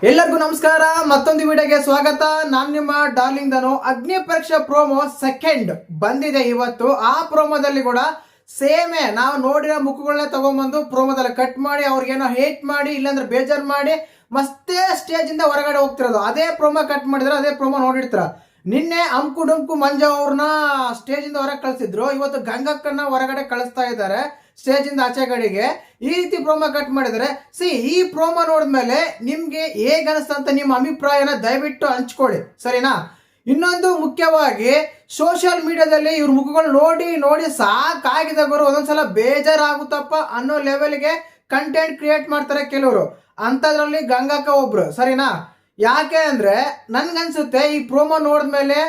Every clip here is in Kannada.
ಎಲ್ಲರಿಗೂ ನಮಸ್ಕಾರ. ಮತ್ತೊಂದು ವಿಡಿಯೋಗೆ ಸ್ವಾಗತ. ನಾನು ನಿಮ್ಮ ಡಾರ್ಲಿಂಗ್ ಧನು. ಅಗ್ನಿ ಪರೀಕ್ಷಾ ಪ್ರೋಮೋ ಸೆಕೆಂಡ್ ಬಂದಿದೆ ಇವತ್ತು. ಆ ಪ್ರೋಮೋದಲ್ಲಿ ಕೂಡ ಸೇಮೇ ನಾವು ನೋಡಿರೋ ಮುಖಗಳನ್ನ ತಗೊಂಡ್ಬಂದು ಪ್ರೋಮೋದಲ್ಲಿ ಕಟ್ ಮಾಡಿ ಅವ್ರಿಗೇನೋ ಹೇಟ್ ಮಾಡಿ ಇಲ್ಲಾಂದ್ರೆ ಬೇಜಾರು ಮಾಡಿ ಮಸ್ತೇ ಸ್ಟೇಜ್ ಇಂದ ಹೊರಗಡೆ ಹೋಗ್ತಿರೋದು. ಅದೇ ಪ್ರೋಮೋ ಕಟ್ ಮಾಡಿದ್ರೆ ಅದೇ ಪ್ರೋಮೋ ನೋಡಿರ್ತೀರ. ನಿನ್ನೆ ಅಂಕು ಡೊಂಕು ಮಂಜು ಅವ್ರನ್ನ ಸ್ಟೇಜ್ ಇಂದ ಹೊರಗೆ ಕಳಿಸಿದ್ರು. ಇವತ್ತು ಗಂಗಕ್ಕನ್ನ ಹೊರಗಡೆ ಕಳಿಸ್ತಾ ಇದ್ದಾರೆ ಸ್ಟೇಜ್ ಇಂದ ಆಚೆ ಕಡೆಗೆ. ಈ ರೀತಿ ಪ್ರೋಮೋ ಕಟ್ ಮಾಡಿದರೆ ಈ ಪ್ರೋಮೋ ನೋಡಿದ್ಮೇಲೆ ನಿಮ್ಗೆ ಹೇಗೆ ಅನಿಸ್ತಂತ ನಿಮ್ಮ ಅಭಿಪ್ರಾಯನ ದಯವಿಟ್ಟು ಹಂಚ್ಕೊಳ್ಳಿ, ಸರಿನಾ? ಇನ್ನೊಂದು ಮುಖ್ಯವಾಗಿ ಸೋಷಿಯಲ್ ಮೀಡಿಯಾದಲ್ಲಿ ಇವ್ರ ಮುಖಗಳು ನೋಡಿ ನೋಡಿ ಸಾಕಾಗಿದವರು ಒಂದೊಂದ್ಸಲ ಬೇಜಾರಾಗುತ್ತಪ್ಪ ಅನ್ನೋ ಲೆವೆಲ್ಗೆ ಕಂಟೆಂಟ್ ಕ್ರಿಯೇಟ್ ಮಾಡ್ತಾರೆ ಕೆಲವರು. ಅಂಥದ್ರಲ್ಲಿ ಗಂಗಕ್ಕ ಒಬ್ರು, ಸರಿನಾ? ಯಾಕೆ ಅಂದ್ರೆ ನನ್ಗನ್ಸುತ್ತೆ ಈ ಪ್ರೋಮೋ ನೋಡಿದ್ಮೇಲೆ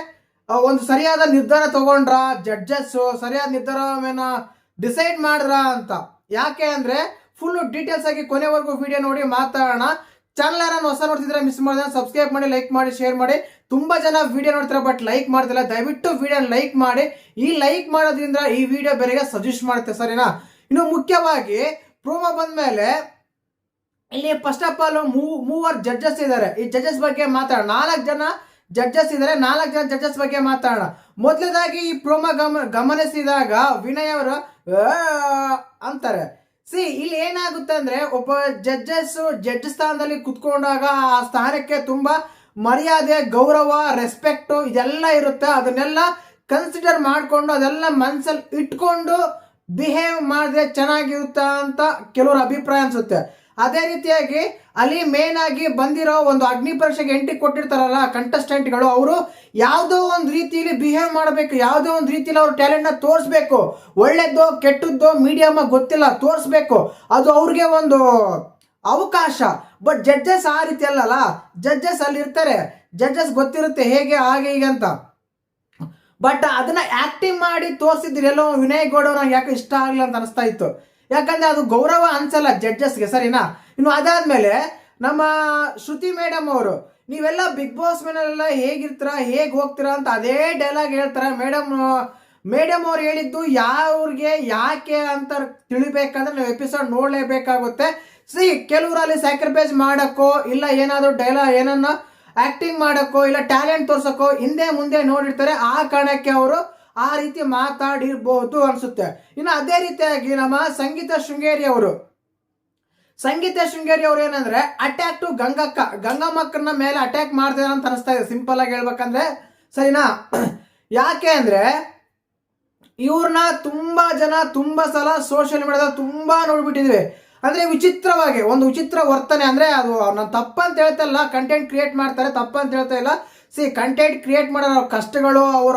ಒಂದು ಸರಿಯಾದ ನಿರ್ಧಾರ ತಗೊಂಡ್ರ ಜಡ್ಜಸ್, ಸರಿಯಾದ ನಿರ್ಧಾರವೇನ ಡಿಸೈಡ್ ಮಾಡ್ರ ಅಂತ. ಯಾಕೆ ಅಂದ್ರೆ ಫುಲ್ ಡೀಟೇಲ್ಸ್ ಆಗಿ ಕೊನೆವರೆಗೂ ವಿಡಿಯೋ ನೋಡಿ ಮಾತಾಡೋಣ. ಚಾನಲ್ ಯಾರನ್ನು ಹೊಸ ನೋಡ್ತಿದ್ರೆ ಮಿಸ್ ಮಾಡಿದ್ರೆ ಸಬ್ಸ್ಕ್ರೈಬ್ ಮಾಡಿ, ಲೈಕ್ ಮಾಡಿ, ಶೇರ್ ಮಾಡಿ. ತುಂಬಾ ಜನ ವಿಡಿಯೋ ನೋಡ್ತಾರೆ ಬಟ್ ಲೈಕ್ ಮಾಡ್ತಿಲ್ಲ. ದಯವಿಟ್ಟು ವಿಡಿಯೋ ಲೈಕ್ ಮಾಡಿ. ಈ ಲೈಕ್ ಮಾಡೋದ್ರಿಂದ ಈ ವಿಡಿಯೋ ಬೇರೆಗೆ ಸಜೆಸ್ಟ್ ಮಾಡುತ್ತೆ, ಸರಿನಾ? ಇನ್ನು ಮುಖ್ಯವಾಗಿ ಪ್ರೋಮೋ ಬಂದ್ಮೇಲೆ ಇಲ್ಲಿ ಫಸ್ಟ್ ಆಫ್ ಆಲ್ ಮೂವರು ಜಡ್ಜಸ್ ಇದ್ದಾರೆ. ಈ ಜಡ್ಜಸ್ ಬಗ್ಗೆ ಮಾತಾಡೋಣ. 4 ಜನ ಜಡ್ಜಸ್ ಇದ್ದಾರೆ. 4 ಜನ ಜಡ್ಜಸ್ ಬಗ್ಗೆ ಮಾತಾಡೋಣ. ಮೊದಲದಾಗಿ ಈ ಪ್ರೋಮೋ ಗಮನಿಸಿದಾಗ ವಿನಯ್ ಅವರು ಅಂತಾರೆ. ಇಲ್ಲಿ ಏನಾಗುತ್ತೆ ಅಂದ್ರೆ ಒಬ್ಬ ಜಡ್ಜ್ ಸ್ಥಾನದಲ್ಲಿ ಕುತ್ಕೊಂಡಾಗ ಆ ಸ್ಥಾನಕ್ಕೆ ತುಂಬಾ ಮರ್ಯಾದೆ, ಗೌರವ, ರೆಸ್ಪೆಕ್ಟ್ ಇದೆಲ್ಲ ಇರುತ್ತೆ. ಅದನ್ನೆಲ್ಲ ಕನ್ಸಿಡರ್ ಮಾಡಿಕೊಂಡು ಅದೆಲ್ಲ ಮನಸ್ಸಲ್ಲಿ ಇಟ್ಕೊಂಡು ಬಿಹೇವ್ ಮಾಡಿದ್ರೆ ಚೆನ್ನಾಗಿರುತ್ತೆ ಅಂತ ಕೆಲವರ ಅಭಿಪ್ರಾಯ ಅನ್ಸುತ್ತೆ. ಅದೇ ರೀತಿಯಾಗಿ ಅಲ್ಲಿ ಮೇನ್ ಆಗಿ ಬಂದಿರೋ ಒಂದು ಅಗ್ನಿ ಪರೀಕ್ಷೆಗೆ ಎಂಟ್ರಿ ಕೊಟ್ಟಿರ್ತಾರಲ್ಲ ಕಂಟೆಸ್ಟೆಂಟ್ಗಳು, ಅವರು ಯಾವುದೋ ಒಂದು ರೀತಿಯಲ್ಲಿ ಬಿಹೇವ್ ಮಾಡಬೇಕು, ಯಾವುದೋ ಒಂದು ರೀತಿಯಲ್ಲಿ ಅವ್ರ ಟ್ಯಾಲೆಂಟ್ನ ತೋರಿಸ್ಬೇಕು. ಒಳ್ಳೆದ್ದೋ ಕೆಟ್ಟದ್ದೋ ಮೀಡಿಯಮ್ ಗೊತ್ತಿಲ್ಲ, ತೋರಿಸ್ಬೇಕು. ಅದು ಅವ್ರಿಗೆ ಒಂದು ಅವಕಾಶ. ಬಟ್ ಜಡ್ಜಸ್ ಆ ರೀತಿ ಅಲ್ಲಲ್ಲ. ಜಡ್ಜಸ್ ಅಲ್ಲಿ ಇರ್ತಾರೆ, ಜಡ್ಜಸ್ ಗೊತ್ತಿರುತ್ತೆ ಹೇಗೆ ಹಾಗೆ ಹೀಗೆ ಅಂತ. ಬಟ್ ಅದನ್ನ ಆಕ್ಟಿಂಗ್ ಮಾಡಿ ತೋರಿಸಿದ್ರು ಎಲ್ಲೋ ವಿನಯ್ ಗೌಡ ಅವ್ರಿಗೆ ಯಾಕೆ ಇಷ್ಟ ಆಗಲಿಲ್ಲ ಅಂತ ಅನಿಸ್ತಾ ಇತ್ತು. ಯಾಕಂದ್ರೆ ಅದು ಗೌರವ ಅನ್ಸಲ್ಲ ಜಡ್ಜಸ್ಗೆ, ಸರಿನಾ? ಇನ್ನು ಅದಾದ್ಮೇಲೆ ನಮ್ಮ ಶ್ರುತಿ ಮೇಡಮ್ ಅವರು, ನೀವೆಲ್ಲ ಬಿಗ್ ಬಾಸ್ ಮನೆಲ್ಲ ಹೇಗಿರ್ತೀರಾ, ಹೇಗೆ ಹೋಗ್ತೀರಾ ಅಂತ ಅದೇ ಡೈಲಾಗ್ ಹೇಳ್ತಾರೆ. ಮೇಡಮ್ ಅವ್ರು ಹೇಳಿದ್ದು ಯಾವ್ರಿಗೆ ಯಾಕೆ ಅಂತ ತಿಳಿಬೇಕಂದ್ರೆ ನಾವು ಎಪಿಸೋಡ್ ನೋಡಲೇಬೇಕಾಗುತ್ತೆ. ಕೆಲವರಲ್ಲಿ ಸ್ಯಾಕ್ರಿಫೈಸ್ ಮಾಡಕ್ಕೋ ಇಲ್ಲ ಏನಾದರೂ ಡೈಲಾಗ್ ಏನನ್ನ ಆಕ್ಟಿಂಗ್ ಮಾಡಕ್ಕೋ ಇಲ್ಲ ಟ್ಯಾಲೆಂಟ್ ತೋರ್ಸಕ್ಕೋ ಹಿಂದೆ ಮುಂದೆ ನೋಡಿರ್ತಾರೆ. ಆ ಕಾರಣಕ್ಕೆ ಅವರು ಆ ರೀತಿ ಮಾತಾಡಿರ್ಬೋದು ಅನ್ಸುತ್ತೆ. ಇನ್ನು ಅದೇ ರೀತಿಯಾಗಿ ನಮ್ಮ ಸಂಗೀತ ಶೃಂಗೇರಿ ಅವರು ಏನಂದ್ರೆ ಅಟ್ಯಾಕ್ ಟು ಗಂಗಮ್ಮಕ್ಕನ ಮೇಲೆ ಅಟ್ಯಾಕ್ ಮಾಡ್ತಾರೆ ಅಂತ ಅನಿಸ್ತಾ ಇದೆ, ಸಿಂಪಲ್ ಆಗಿ ಹೇಳ್ಬೇಕಂದ್ರೆ, ಸರಿನಾ? ಯಾಕೆ ಅಂದ್ರೆ ಇವ್ರನ್ನ ತುಂಬಾ ಜನ ತುಂಬಾ ಸಲ ಸೋಷಿಯಲ್ ಮೀಡಿಯಾದಲ್ಲಿ ತುಂಬಾ ನೋಡ್ಬಿಟ್ಟಿದ್ವಿ. ಅಂದ್ರೆ ವಿಚಿತ್ರವಾಗಿ ಒಂದು ವಿಚಿತ್ರ ವರ್ತನೆ. ಅಂದ್ರೆ ಅದು ನಾನು ತಪ್ಪಂತ ಹೇಳ್ತಾ ಇಲ್ಲ, ಕಂಟೆಂಟ್ ಕ್ರಿಯೇಟ್ ಮಾಡ್ತಾರೆ, ತಪ್ಪಂತ ಹೇಳ್ತಾ ಇಲ್ಲ. ಕಂಟೆಂಟ್ ಕ್ರಿಯೇಟ್ ಮಾಡೋ ಕಷ್ಟಗಳು, ಅವರ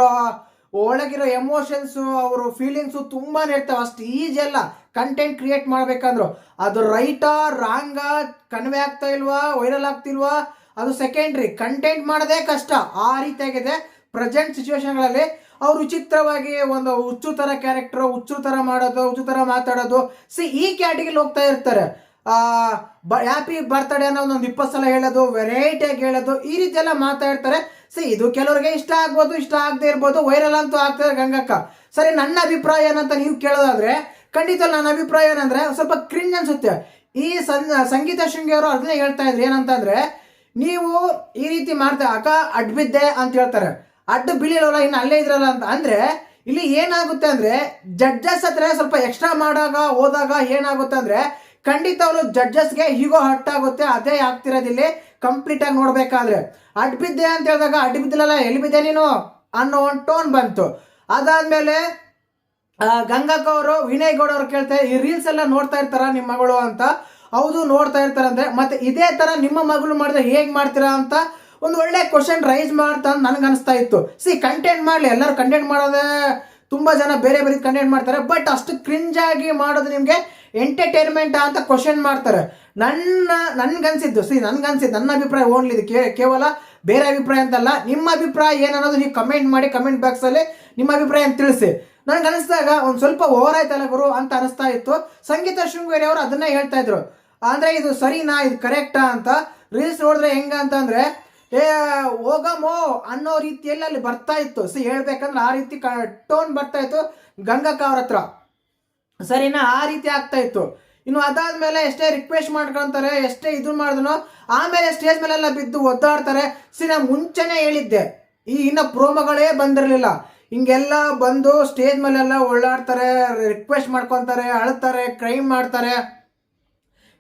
ಒಳಗಿರೋ ಎಮೋಷನ್ಸು, ಅವರು ಫೀಲಿಂಗ್ಸು ತುಂಬಾನೇ ಇರ್ತವೆ. ಅಷ್ಟು ಈಜಿ ಅಲ್ಲ ಕಂಟೆಂಟ್ ಕ್ರಿಯೇಟ್ ಮಾಡ್ಬೇಕಂದ್ರು. ಅದು ರೈಟಾ ರಾಂಗಾ, ಕನ್ವೆ ಆಗ್ತಾ ಇಲ್ವಾ, ವೈರಲ್ ಆಗ್ತಿಲ್ವಾ, ಅದು ಸೆಕೆಂಡ್ರಿ. ಕಂಟೆಂಟ್ ಮಾಡೋದೇ ಕಷ್ಟ. ಆ ರೀತಿಯಾಗಿದೆ ಪ್ರೆಸೆಂಟ್ ಸಿಚುವೇಶನ್ಗಳಲ್ಲಿ. ಅವ್ರು ವಿಚಿತ್ರವಾಗಿ ಒಂದು ಹುಚ್ಚು ತರ ಕ್ಯಾರೆಕ್ಟರ್, ಹುಚ್ಚು ತರ ಮಾಡೋದು, ಹುಚ್ಚು ತರ ಮಾತಾಡೋದು, ಈ ಕ್ಯಾಟಗಿರಿಲಿ ಹೋಗ್ತಾ ಇರ್ತಾರೆ. ಹ್ಯಾಪಿ ಬರ್ತ್ಡೇ ಅನ್ನೋ ಒಂದು 20 ಸಲ ಹೇಳೋದು, ವೆರೈಟಿಯಾಗಿ ಹೇಳೋದು, ಈ ರೀತಿ ಎಲ್ಲ ಮಾತಾಡ್ತಾರೆ. ಇದು ಕೆಲವರಿಗೆ ಇಷ್ಟ ಆಗ್ಬೋದು, ಇಷ್ಟ ಆಗದೆ ಇರ್ಬೋದು. ವೈರಲ್ ಅಂತೂ ಆಗ್ತಾರೆ ಗಂಗಕ್ಕ. ಸರಿ, ನನ್ನ ಅಭಿಪ್ರಾಯ ಏನಂತ ನೀವು ಕೇಳೋದಾದ್ರೆ ಖಂಡಿತ ನನ್ನ ಅಭಿಪ್ರಾಯ ಏನಂದ್ರೆ ಸ್ವಲ್ಪ ಕ್ರಿಂಜ್ ಅನ್ಸುತ್ತೆ. ಈ ಸಂಗೀತ ಶೃಂಗೇರಿ ಅವರು ಅದನ್ನೇ ಹೇಳ್ತಾ ಇದ್ರು. ಏನಂತಂದ್ರೆ, ನೀವು ಈ ರೀತಿ ಮಾಡ್ತಾ ಅಕ್ಕ ಅಡ್ಡ ಬಿದ್ದೆ ಅಂತ ಹೇಳ್ತಾರೆ. ಅಡ್ಡ ಬೀಳಿರೋಲ್ಲ, ಇನ್ನು ಅಲ್ಲೇ ಇದ್ರಲ್ಲ ಅಂತ. ಅಂದ್ರೆ ಇಲ್ಲಿ ಏನಾಗುತ್ತೆ ಅಂದ್ರೆ ಜಡ್ಜಸ್ ಹತ್ರ ಸ್ವಲ್ಪ ಎಕ್ಸ್ಟ್ರಾ ಹೋದಾಗ ಏನಾಗುತ್ತೆ ಅಂದ್ರೆ ಖಂಡಿತ ಅವರು ಜಡ್ಜಸ್ಗೆ ಹೀಗೋ ಹರ್ಟ್ ಆಗುತ್ತೆ. ಅದೇ ಆಗ್ತಿರೋದಿಲ್ಲಿ ಕಂಪ್ಲೀಟ್ ಆಗಿ ನೋಡ್ಬೇಕಾದ್ರೆ. ಅಡ್ಡ ಬಿದ್ದೆ ಅಂತ ಹೇಳಿದಾಗ ಅಡ್ಡ ಬಿದ್ದಿಲ್ಲಲ್ಲ, ಎಲ್ಲಿ ಬಿದ್ದೆ ನೀನು ಅನ್ನೋ ಒಂದು ಟೋನ್ ಬಂತು. ಅದಾದ್ಮೇಲೆ ಗಂಗಕ್ಕ ಅವರು ವಿನಯ್ ಗೌಡ ಅವ್ರು ಕೇಳ್ತಾರೆ, ಈ ರೀಲ್ಸ್ ಎಲ್ಲ ನೋಡ್ತಾ ಇರ್ತಾರ ನಿಮ್ಮ ಮಗಳು ಅಂತ. ಹೌದು, ನೋಡ್ತಾ ಇರ್ತಾರಂದ್ರೆ ಮತ್ತೆ ಇದೇ ತರ ನಿಮ್ಮ ಮಗಳು ಮಾಡಿದ್ರೆ ಹೇಗ್ ಮಾಡ್ತೀರಾ ಅಂತ ಒಂದು ಒಳ್ಳೆ ಕ್ವಶನ್ ರೈಸ್ ಮಾಡ್ತಾ ನನ್ಗೆ ಅನಿಸ್ತಾ ಇತ್ತು. ಕಂಟೆಂಟ್ ಮಾಡ್ಲಿ, ಎಲ್ಲರೂ ಕಂಟೆಂಟ್ ಮಾಡೋದೇ, ತುಂಬಾ ಜನ ಬೇರೆ ಬೇರೆ ಕಂಟೆಂಟ್ ಮಾಡ್ತಾರೆ. ಬಟ್ ಅಷ್ಟು ಕ್ರಿಂಜ್ ಆಗಿ ಮಾಡೋದು ನಿಮ್ಗೆ ಎಂಟರ್ಟೈನ್ಮೆಂಟ್ ಅಂತ ಕ್ವಶನ್ ಮಾಡ್ತಾರೆ. ನನ್ಗನ್ಸಿದ್ದು ನನ್ನ ಅಭಿಪ್ರಾಯ ಓನ್ಲಿ ಇದು, ಕೇವಲ ಬೇರೆ ಅಭಿಪ್ರಾಯ ಅಂತಲ್ಲ. ನಿಮ್ಮ ಅಭಿಪ್ರಾಯ ಏನನ್ನೋದು ನೀವು ಕಮೆಂಟ್ ಮಾಡಿ, ಕಮೆಂಟ್ ಬಾಕ್ಸ್ ಅಲ್ಲಿ ನಿಮ್ಮ ಅಭಿಪ್ರಾಯ ಅಂತ ತಿಳಿಸಿ. ನನ್ಗೆ ಅನಿಸಿದಾಗ ಒಂದ್ ಸ್ವಲ್ಪ ಓವರ್ ಆಯ್ತಲ್ಲ ಗುರು ಅಂತ ಅನಿಸ್ತಾ ಇತ್ತು. ಸಂಗೀತ ಶೃಂಗೇರಿ ಅವರು ಅದನ್ನೇ ಹೇಳ್ತಾ ಇದ್ರು. ಅಂದ್ರೆ ಇದು ಸರಿನಾ, ಇದು ಕರೆಕ್ಟಾ ಅಂತ. ರೀಲ್ಸ್ ನೋಡಿದ್ರೆ ಹೆಂಗ ಅಂತಂದ್ರೆ ಹೋಗಮೋ ಅನ್ನೋ ರೀತಿಯಲ್ಲಿ ಅಲ್ಲಿ ಬರ್ತಾ ಇತ್ತು. ಹೇಳ್ಬೇಕಂದ್ರೆ ಆ ರೀತಿ ಟೋನ್ ಬರ್ತಾ ಇತ್ತು ಗಂಗಕ್ಕ ಅವ್ರ ಹತ್ರ, ಸರಿನಾ? ಆ ರೀತಿ ಆಗ್ತಾ ಇತ್ತು. ಇನ್ನು ಅದಾದ್ಮೇಲೆ ಎಷ್ಟೇ ರಿಕ್ವೆಸ್ಟ್ ಮಾಡ್ಕೊಂತಾರೆ, ಎಷ್ಟೇ ಇದು ಮಾಡಿದ್ರು ಆಮೇಲೆ ಸ್ಟೇಜ್ ಮೇಲೆಲ್ಲ ಬಿದ್ದು ಒದ್ದಾಡ್ತಾರೆ. ನಾನು ಮುಂಚೆನೆ ಹೇಳಿದ್ದೆ, ಇನ್ನು ಪ್ರೋಮೋಗಳೇ ಬಂದಿರಲಿಲ್ಲ. ಹಿಂಗೆಲ್ಲ ಬಂದು ಸ್ಟೇಜ್ ಮೇಲೆಲ್ಲ ಓಡಾಡ್ತಾರೆ, ರಿಕ್ವೆಸ್ಟ್ ಮಾಡ್ಕೊತಾರೆ, ಅಳ್ತಾರೆ, ಕ್ರೈಮ್ ಮಾಡ್ತಾರೆ,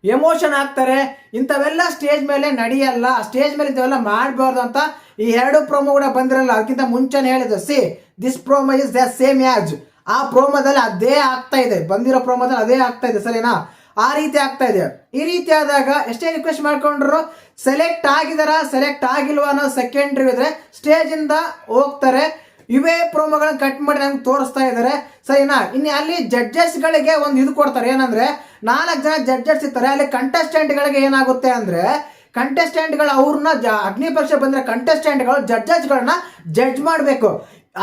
ಎಮೋಷನ್ ಆಗ್ತಾರೆ. ಇಂಥವೆಲ್ಲ ಸ್ಟೇಜ್ ಮೇಲೆ ನಡೆಯಲ್ಲ, ಸ್ಟೇಜ್ ಮೇಲೆ ಇಂಥವೆಲ್ಲ ಮಾಡಬಾರ್ದು ಅಂತ ಈ 2 ಪ್ರೋಮೋ ಕೂಡ ಬಂದಿರಲ್ಲ. ಅದಕ್ಕಿಂತ ಮುಂಚೆನೇ ಹೇಳಿದ್ದು, this promo is the same as. ಆ ಪ್ರೋಮೋದಲ್ಲಿ ಅದೇ ಆಗ್ತಾ ಇದೆ, ಬಂದಿರೋ ಪ್ರೋಮೋದಲ್ಲಿ ಅದೇ ಆಗ್ತಾ ಇದೆ, ಸರಿನಾ? ಆ ರೀತಿ ಆಗ್ತಾ ಇದೆ. ಈ ರೀತಿ ಆದಾಗ ಎಷ್ಟೇ ರಿಕ್ವೆಸ್ಟ್ ಮಾಡ್ಕೊಂಡ್ರು ಸೆಲೆಕ್ಟ್ ಆಗಿದಾರ ಸೆಲೆಕ್ಟ್ ಆಗಿಲ್ವಾ ಅನ್ನೋ ಸೆಕೆಂಡ್ರಿ ಇದ್ರೆ ಸ್ಟೇಜ್ ಇಂದ ಹೋಗ್ತಾರೆ. ಇವೇ ಪ್ರೋಮೋಗಳನ್ನ ಕಟ್ ಮಾಡಿ ನಮ್ಗೆ ತೋರಿಸ್ತಾ ಇದ್ದಾರೆ, ಸರಿನಾ? ಇನ್ನು ಅಲ್ಲಿ ಜಡ್ಜಸ್ಗಳಿಗೆ ಒಂದು ಇದು ಕೊಡ್ತಾರೆ, ಏನಂದ್ರೆ 4 ಜನ ಜಡ್ಜಸ್ ಇರ್ತಾರೆ. ಅಲ್ಲಿ ಕಂಟೆಸ್ಟೆಂಟ್ಗಳಿಗೆ ಏನಾಗುತ್ತೆ ಅಂದ್ರೆ, ಕಂಟೆಸ್ಟೆಂಟ್ಗಳು ಅವ್ರನ್ನ ಅಗ್ನಿ ಪರೀಕ್ಷೆ ಬಂದ್ರೆ ಕಂಟೆಸ್ಟೆಂಟ್ಗಳು ಜಡ್ಜಸ್ಗಳನ್ನ ಜಡ್ಜ್ ಮಾಡಬೇಕು.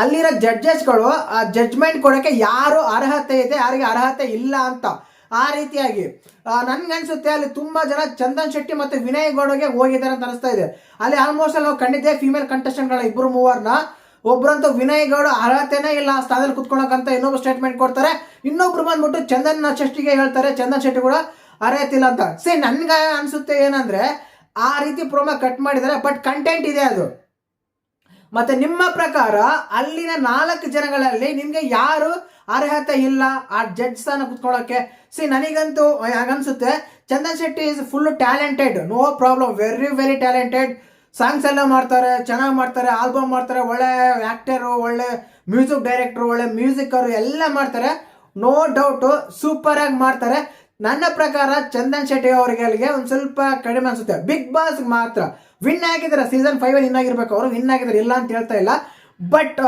ಅಲ್ಲಿರೋ ಜಡ್ಜಸ್ಗಳು ಆ ಜಡ್ಜ್ಮೆಂಟ್ ಕೊಡೋಕ್ಕೆ ಯಾರು ಅರ್ಹತೆ ಇದೆ, ಯಾರಿಗೆ ಅರ್ಹತೆ ಇಲ್ಲ ಅಂತ. ಆ ರೀತಿಯಾಗಿ ನನ್ಗನ್ಸುತ್ತೆ ಅಲ್ಲಿ ತುಂಬಾ ಜನ ಚಂದನ್ ಶೆಟ್ಟಿ ಮತ್ತೆ ವಿನಯ್ ಗೌಡಗೆ ಹೋಗಿದ್ದಾರೆ ಅಂತ ಅನಿಸ್ತಾ ಇದೆ. ಅಲ್ಲಿ ಆಲ್ಮೋಸ್ಟ್ ನಾವು ಕಂಡಿದ್ದೆ ಫಿಮೇಲ್ ಕಂಟೆಸ್ಟೆಂಟ್ಗಳ 2-3 ಒಬ್ರಂತೂ ವಿನಯ್ ಗೌಡ ಅರ್ಹತೆನೇ ಇಲ್ಲ ಆ ಸ್ಥಾನದಲ್ಲಿ ಕುತ್ಕೊಳ್ಳೋಕಂತ ಇನ್ನೊಬ್ರು ಸ್ಟೇಟ್ಮೆಂಟ್ ಕೊಡ್ತಾರೆ. ಇನ್ನೊಬ್ರು ಬಂದ್ಬಿಟ್ಟು ಚಂದನ್ ಶೆಟ್ಟಿಗೆ ಹೇಳ್ತಾರೆ ಚಂದನ್ ಶೆಟ್ಟಿ ಕೂಡ ಅರ್ಹತೆ ಇಲ್ಲ ಅಂತ. ನನ್ಗೆ ಅನ್ಸುತ್ತೆ ಏನಂದ್ರೆ ಆ ರೀತಿ ಪ್ರೋಮೋ ಕಟ್ ಮಾಡಿದ್ದಾರೆ, ಬಟ್ ಕಂಟೆಂಟ್ ಇದೆ ಅದು. ಮತ್ತೆ ನಿಮ್ಮ ಪ್ರಕಾರ ಅಲ್ಲಿನ 4 ಜನಗಳಲ್ಲಿ ನಿಮ್ಗೆ ಯಾರು ಅರ್ಹತೆ ಇಲ್ಲ ಆ ಜಡ್ಜ್ ಸ್ಥಾನ ಕುತ್ಕೊಳ್ಳೋಕೆ? ನನಗಂತೂ ಹಾಗನ್ಸುತ್ತೆ Chandan Shetty is full talented, no problem, very very talented. Songs ಎಲ್ಲ ಮಾಡ್ತಾರೆ, ಚೆನ್ನಾಗಿ ಮಾಡ್ತಾರೆ, ಆಲ್ಬಮ್ ಮಾಡ್ತಾರೆ, ಒಳ್ಳೆ ಆ್ಯಕ್ಟರು, ಒಳ್ಳೆ ಮ್ಯೂಸಿಕ್ ಡೈರೆಕ್ಟ್ರು, ಒಳ್ಳೆ ಮ್ಯೂಸಿಕರು ಎಲ್ಲ ಮಾಡ್ತಾರೆ, ನೋ ಡೌಟು ಸೂಪರ್ ಆಗಿ ಮಾಡ್ತಾರೆ. ನನ್ನ ಪ್ರಕಾರ ಚಂದನ್ ಶೆಟ್ಟಿ ಅವರಿಗೆ ಅಲ್ಲಿಗೆ ಒಂದು ಸ್ವಲ್ಪ ಕಡಿಮೆ ಅನ್ಸುತ್ತೆ. ಬಿಗ್ ಬಾಸ್ ಮಾತ್ರ ವಿನ್ ಆಗಿದ್ದಾರೆ, ಸೀಸನ್ 5 ವಿನ್ ಆಗಿರ್ಬೇಕು, ಅವರು ವಿನ್ ಆಗಿದ್ದಾರೆ, ಇಲ್ಲ ಅಂತ ಹೇಳ್ತಾ ಇಲ್ಲ. But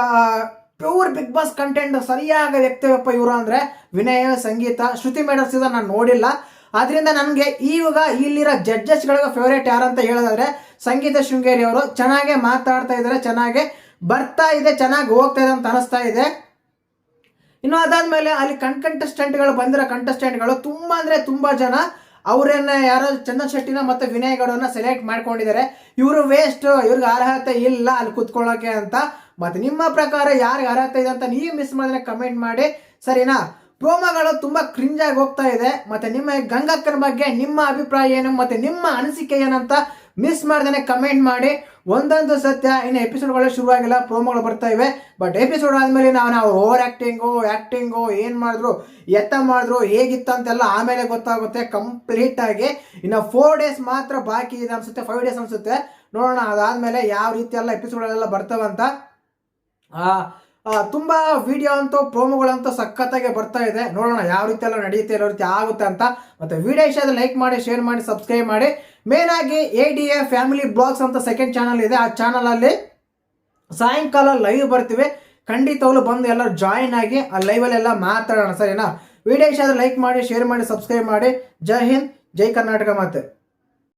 pure Bigg Boss content ಸರಿಯಾಗಿ ವ್ಯಕ್ತಿಯಪ್ಪ ಇವರು ಅಂದ್ರೆ ವಿನಯ, ಸಂಗೀತ, ಶ್ರುತಿ ಮೇಡಮ್ ಸೀಸನ್ ನಾನು ನೋಡಿಲ್ಲ. ಆದ್ರಿಂದ ನನಗೆ ಇವಾಗ ಇಲ್ಲಿರೋ ಜಡ್ಜಸ್ಗಳಿಗೆ ಫೇವರೇಟ್ ಯಾರಂತ ಹೇಳೋದಾದ್ರೆ ಸಂಗೀತ ಶೃಂಗೇರಿ ಅವರು. ಚೆನ್ನಾಗೆ ಮಾತಾಡ್ತಾ ಇದ್ದಾರೆ, ಚೆನ್ನಾಗೆ ಬರ್ತಾ ಇದೆ, ಚೆನ್ನಾಗಿ ಹೋಗ್ತಾ ಇದೆ ಅಂತ ಅನಿಸ್ತಾ ಇದೆ. ಇನ್ನು ಅದಾದ್ಮೇಲೆ ಅಲ್ಲಿ ಕಂಟೆಸ್ಟೆಂಟ್ಗಳು ಬಂದಿರೋ ಕಂಟೆಸ್ಟೆಂಟ್ಗಳು ತುಂಬಾ ಅಂದ್ರೆ ತುಂಬಾ ಜನ ಅವರನ್ನ ಯಾರೋ ಚಂದನ್ ಶೆಟ್ಟಿನ ಮತ್ತೆ ವಿನಯ್ ಗೌಡನ್ನ ಸೆಲೆಕ್ಟ್ ಮಾಡ್ಕೊಂಡಿದ್ದಾರೆ. ಇವರು ವೇಸ್ಟ್, ಇವ್ರಿಗೆ ಅರ್ಹತೆ ಇಲ್ಲ ಅಲ್ಲಿ ಕುತ್ಕೊಳ್ಳೋಕೆ ಅಂತ. ಮತ್ತೆ ನಿಮ್ಮ ಪ್ರಕಾರ ಯಾರಿಗೆ ಅರ್ಹತೆ ಇದೆ ಅಂತ ನೀವು ಮಿಸ್ ಮಾಡಿದ್ರೆ ಕಮೆಂಟ್ ಮಾಡಿ, ಸರಿನಾ? ಪ್ರೋಮೋಗಳು ತುಂಬಾ ಕ್ರಿಂಜ್ ಆಗಿ ಹೋಗ್ತಾ ಇದೆ. ಮತ್ತೆ ನಿಮ್ಮ ಗಂಗಕ್ಕನ ಬಗ್ಗೆ ನಿಮ್ಮ ಅಭಿಪ್ರಾಯ ಏನು, ಮತ್ತೆ ನಿಮ್ಮ ಅನಿಸಿಕೆ ಏನಂತ ಮಿಸ್ ಮಾಡ್ದೇನೆ ಕಮೆಂಟ್ ಮಾಡಿ. ಒಂದೊಂದು ಸತ್ಯ ಇನ್ನು ಎಪಿಸೋಡ್ಗಳು ಶುರುವಾಗಿಲ್ಲ, ಪ್ರೋಮೋಗಳು ಬರ್ತಾ ಇವೆ. ಬಟ್ ಎಪಿಸೋಡ್ ಆದ್ಮೇಲೆ ನಾವು ಓವರ್ ಆಕ್ಟಿಂಗು ಏನ್ ಮಾಡಿದ್ರು, ಎತ್ತ ಮಾಡಿದ್ರು, ಹೇಗಿತ್ತು ಅಂತೆಲ್ಲ ಆಮೇಲೆ ಗೊತ್ತಾಗುತ್ತೆ ಕಂಪ್ಲೀಟ್ ಆಗಿ. ಇನ್ನು 4 ಡೇಸ್ ಮಾತ್ರ ಬಾಕಿ ಇದೆ ಅನ್ಸುತ್ತೆ, 5 ಡೇಸ್ ಅನ್ಸುತ್ತೆ. ನೋಡೋಣ ಅದಾದ್ಮೇಲೆ ಯಾವ ರೀತಿ ಎಲ್ಲ ಎಪಿಸೋಡ್ಗಳೆಲ್ಲ ಬರ್ತಾವಂತ. ತುಂಬಾ ವಿಡಿಯೋ ಅಂತೂ ಪ್ರೋಮೋಗಳಂತೂ ಸಖತ್ತಾಗಿ ಬರ್ತಾ ಇದೆ. ನೋಡೋಣ ಯಾವ ರೀತಿ ಎಲ್ಲ ನಡೆಯುತ್ತೆ, ಯಾವ ರೀತಿ ಆಗುತ್ತೆ ಅಂತ. ಮತ್ತೆ ವಿಡಿಯೋ ಇಷ್ಟ ಆದ್ರೆ ಲೈಕ್ ಮಾಡಿ, ಶೇರ್ ಮಾಡಿ, ಸಬ್ಸ್ಕ್ರೈಬ್ ಮಾಡಿ. ಮೇನ್ ಆಗಿ ADA ಫ್ಯಾಮಿಲಿ ಬ್ಲಾಗ್ಸ್ ಅಂತ ಸೆಕೆಂಡ್ ಚಾನಲ್ ಇದೆ, ಆ ಚಾನಲ್ ಅಲ್ಲಿ ಸಾಯಂಕಾಲ ಲೈವ್ ಬರ್ತೀವಿ. ಖಂಡಿತವಾಗ್ಲೂ ಬಂದು ಎಲ್ಲರೂ ಜಾಯಿನ್ ಆಗಿ ಆ ಲೈವಲ್ಲಿ ಎಲ್ಲ ಮಾತಾಡೋಣ, ಸರಿನಾ? ವಿಡಿಯೋ ಇಷ್ಟ ಆದ್ರೆ ಲೈಕ್ ಮಾಡಿ, ಶೇರ್ ಮಾಡಿ, ಸಬ್ಸ್ಕ್ರೈಬ್ ಮಾಡಿ. ಜೈ ಹಿಂದ್, ಜೈ ಕರ್ನಾಟಕ ಮಾತೆ.